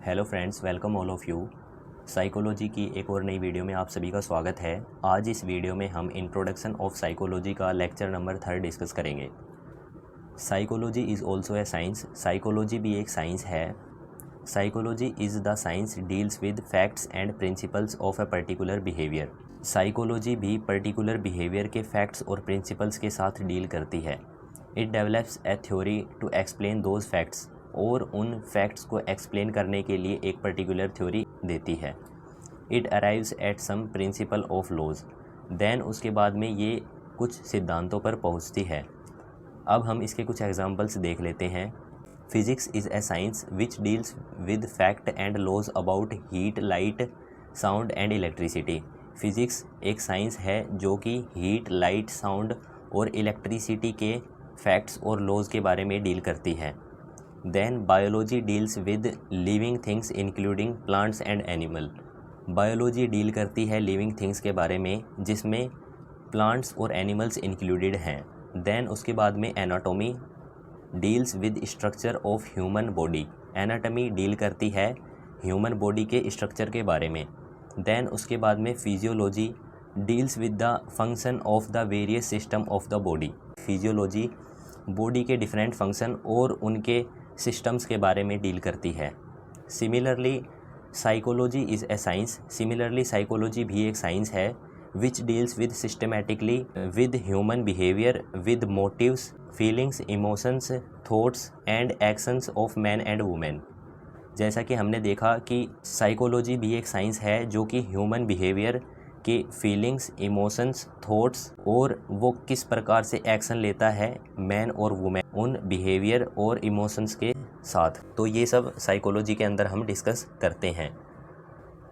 Hello friends, welcome all of you. Psychology की एक और नई वीडियो में आप सभी का स्वागत है। आज इस वीडियो में हम इंट्रोडक्शन ऑफ साइकोलॉजी का लेक्चर नंबर 3 डिस्कस करेंगे। Psychology is also a science. Psychology भी एक साइंस है। Psychology is the science deals with facts and principles of a particular behaviour. Psychology भी पर्टिकुलर बिहेवियर के फैक्ट्स और प्रिंसिपल्स के साथ डील करती है। It develops a theory to explain those facts, और उन फैक्ट्स को एक्सप्लेन करने के लिए एक पर्टिकुलर थ्योरी देती है। It arrives at some principle of laws, then उसके बाद में ये कुछ सिद्धांतों पर पहुंचती है। अब हम इसके कुछ एग्जांपल्स देख लेते हैं। Physics is a science which deals with fact and laws about heat, light, sound and electricity. Physics एक साइंस है जो कि हीट, लाइट, साउंड और इलेक्ट्रिसिटी के फैक्ट्स और लॉज के बारे में डील करती है। Then biology deals with living things including plants and animal. Biology deal करती है लिविंग थिंग्स के बारे में, जिसमें प्लांट्स और एनिमल्स इंक्लूडेड हैं। देन उसके बाद में anatomy deals with structure of human body. Anatomy deal करती है ह्यूमन बॉडी के स्ट्रक्चर के बारे में। देन उसके बाद में physiology deals with the function of the various system of the body. Physiology body के डिफरेंट फंक्शन और उनके सिस्टम्स के बारे में डील करती है। Similarly psychology is a science. Similarly psychology भी एक साइंस है which deals with systematically with human behaviour, with motives, feelings, emotions, thoughts and actions of man and women. जैसा कि हमने देखा कि साइकोलॉजी भी एक साइंस है जो कि ह्यूमन बिहेवियर के फीलिंग्स, इमोशंस, थॉट्स और वो किस प्रकार से एक्शन लेता है मैन और वुमेन उन बिहेवियर और इमोशंस के साथ। तो ये सब साइकोलॉजी के अंदर हम डिस्कस करते हैं।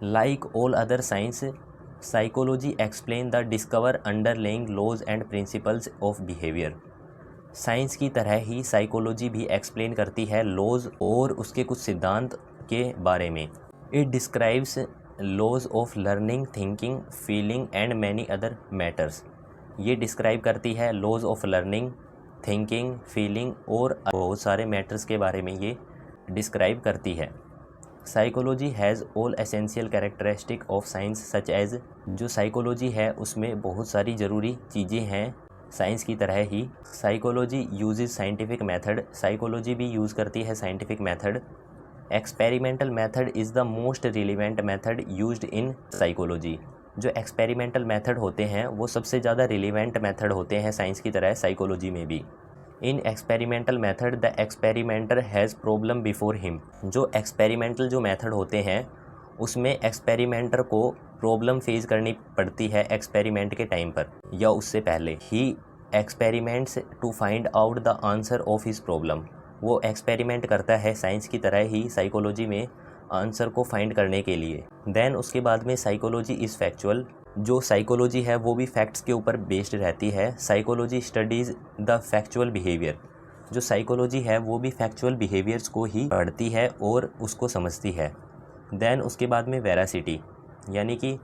Like all other science, psychology explain the discover underlying laws and principles of behaviour. Science की तरह ही साइकोलॉजी भी एक्सप्लेन करती है लॉज और उसके कुछ सिद्धांत के बारे में। It describes laws of learning, thinking, feeling and many other matters. ये डिस्क्राइब करती है laws of learning, thinking, feeling और बहुत सारे मैटर्स के बारे में ये डिस्क्राइब करती है। Psychology has all essential characteristic of science such as. जो साइकोलॉजी है उसमें बहुत सारी ज़रूरी चीज़ें हैं साइंस की तरह ही। Psychology uses scientific method. Psychology भी यूज़ करती है scientific method. Experimental method is the most relevant method used in psychology. जो एक्सपेरिमेंटल मेथड होते हैं वो सबसे ज़्यादा रिलेवेंट मेथड होते हैं साइंस की तरह साइकोलॉजी में भी। In experimental method the experimenter has problem before him. जो एक्सपेरिमेंटल जो मेथड होते हैं उसमें एक्सपेरिमेंटर को प्रॉब्लम फेस करनी पड़ती है एक्सपेरिमेंट के टाइम पर या उससे पहले। ही experiments to find out the answer of his problem. वो एक्सपेरिमेंट करता है साइंस की तरह ही साइकोलॉजी में आंसर को फाइंड करने के लिए। देन उसके बाद में साइकोलॉजी इज़ फैक्चुअल। जो साइकोलॉजी है वो भी फैक्ट्स के ऊपर बेस्ड रहती है। Psychology studies the factual behaviour. जो साइकोलॉजी है वो भी फैक्चुअल बिहेवियर्स को ही पढ़ती है और उसको समझती है। देन उसके बाद में वेरासिटी यानी कि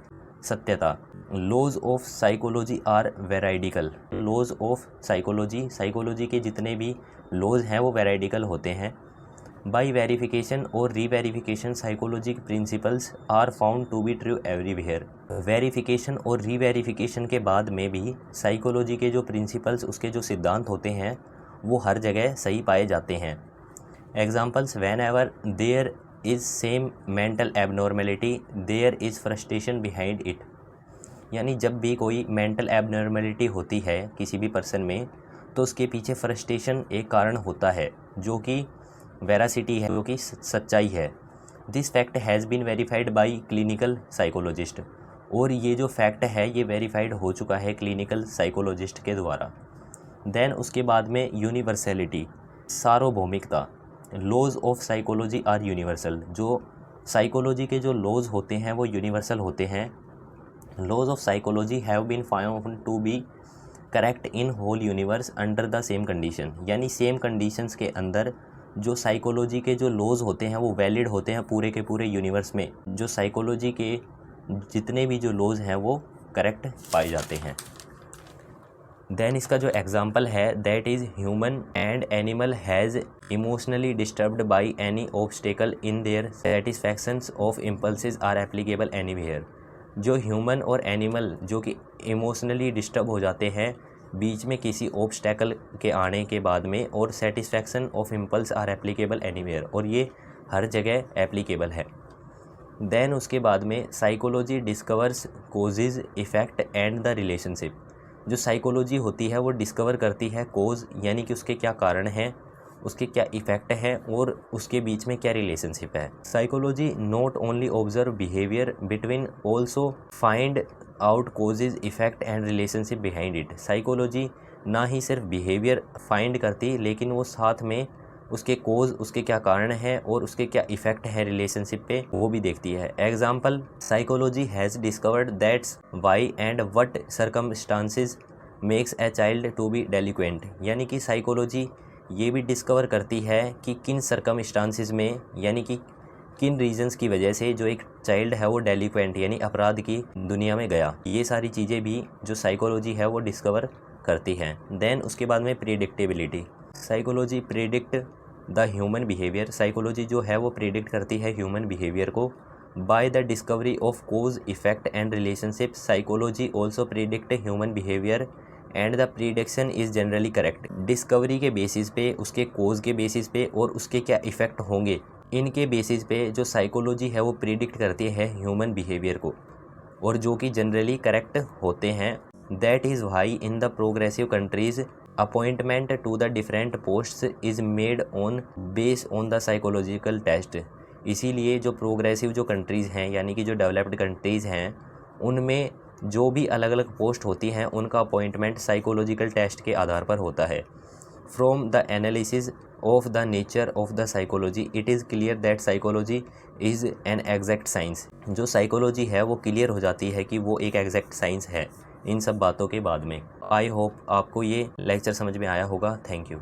सत्यता। Laws of psychology are veridical. Laws of psychology, psychology के जितने भी लॉज हैं वो वेराइडिकल होते हैं। बाई वेरिफिकेशन और रीवेरिफिकेशन साइकोलॉजी के principles are found to be true everywhere. Verification और रीवेरिफिकेशन के बाद में भी साइकोलॉजी के जो प्रिंसिपल्स, उसके जो सिद्धांत होते हैं वो हर जगह सही पाए जाते हैं। Examples, whenever there is same mental abnormality there is frustration behind it. यानी जब भी कोई मेंटल एबनॉर्मेलिटी होती है किसी भी पर्सन में तो उसके पीछे फ्रस्ट्रेशन एक कारण होता है जो कि वेरासिटी है, जो कि सच्चाई है। This fact has been verified by clinical psychologist. और ये जो फैक्ट है ये वेरीफाइड हो चुका है क्लिनिकल साइकोलॉजिस्ट के द्वारा। देन उसके बाद में यूनिवर्सलिटी, सार्वभौमिकता। Laws of psychology are universal. जो साइकोलॉजी के जो लॉज होते हैं वो यूनिवर्सल होते हैं। Laws of psychology have been found to be correct in whole universe under the same condition. यानी सेम कंडीशंस के अंदर जो साइकोलॉजी के जो लॉज होते हैं वो वैलिड होते हैं पूरे के पूरे यूनिवर्स में। जो साइकोलॉजी के जितने भी जो लॉज हैं वो करेक्ट पाए जाते हैं। देन इसका जो एग्जाम्पल है that is human and animal has emotionally disturbed by any obstacle in their satisfactions of impulses are applicable anywhere. जो ह्यूमन और एनिमल जो कि इमोशनली डिस्टर्ब हो जाते हैं बीच में किसी ऑब्स्टेकल के आने के बाद में, और satisfaction of impulse are applicable anywhere, और ये हर जगह एप्लीकेबल है। देन उसके बाद में psychology discovers causes effect and the relationship. जो साइकोलॉजी होती है वो डिस्कवर करती है कोज यानी कि उसके क्या कारण हैं, उसके क्या इफ़ेक्ट हैं और उसके बीच में क्या रिलेशनशिप है। Psychology not only observe behaviour between also find out causes effect and relationship behind it. Psychology ना ही सिर्फ बिहेवियर फाइंड करती लेकिन वो साथ में उसके कोज, उसके क्या कारण हैं और उसके क्या इफ़ेक्ट है रिलेशनशिप पे, वो भी देखती है। Example, psychology has discovered that's why and what circumstances makes a child to be delinquent. यानी कि साइकोलॉजी ये भी डिस्कवर करती है कि किन सर्कमस्टांसेस में, यानी कि किन रीजंस की वजह से जो एक चाइल्ड है वो डेलिक्वेंट यानी अपराध की दुनिया में गया। ये सारी चीज़ें भी जो साइकोलॉजी है वो डिस्कवर करती हैं। देन उसके बाद में predictability. Psychology predict the human behaviour. Psychology जो है वो प्रिडिक्ट करती है ह्यूमन बिहेवियर को by the discovery of cause effect and relationship. Psychology also predict human behaviour and the prediction is generally correct. Discovery के बेसिस पे, उसके कोज के बेसिस पे और उसके क्या इफ़ेक्ट होंगे, इनके बेसिस पे जो साइकोलॉजी है वो प्रिडिक्ट करती है ह्यूमन बिहेवियर को, और जो कि जनरली करेक्ट होते हैं। That is why in the progressive countries appointment to the different posts is made on base on the psychological test. इसीलिए जो प्रोग्रेसिव जो कंट्रीज़ हैं यानी कि जो डेवलप्ड कंट्रीज़ हैं उनमें जो भी अलग अलग पोस्ट होती हैं उनका अपॉइंटमेंट साइकोलॉजिकल टेस्ट के आधार पर होता है। From the analysis of the nature of the psychology it is clear that psychology is an exact science. जो साइकोलॉजी है वो क्लियर हो जाती है कि वो एक एग्जैक्ट साइंस है इन सब बातों के बाद में। आई होप आपको ये लेक्चर समझ में आया होगा। Thank you.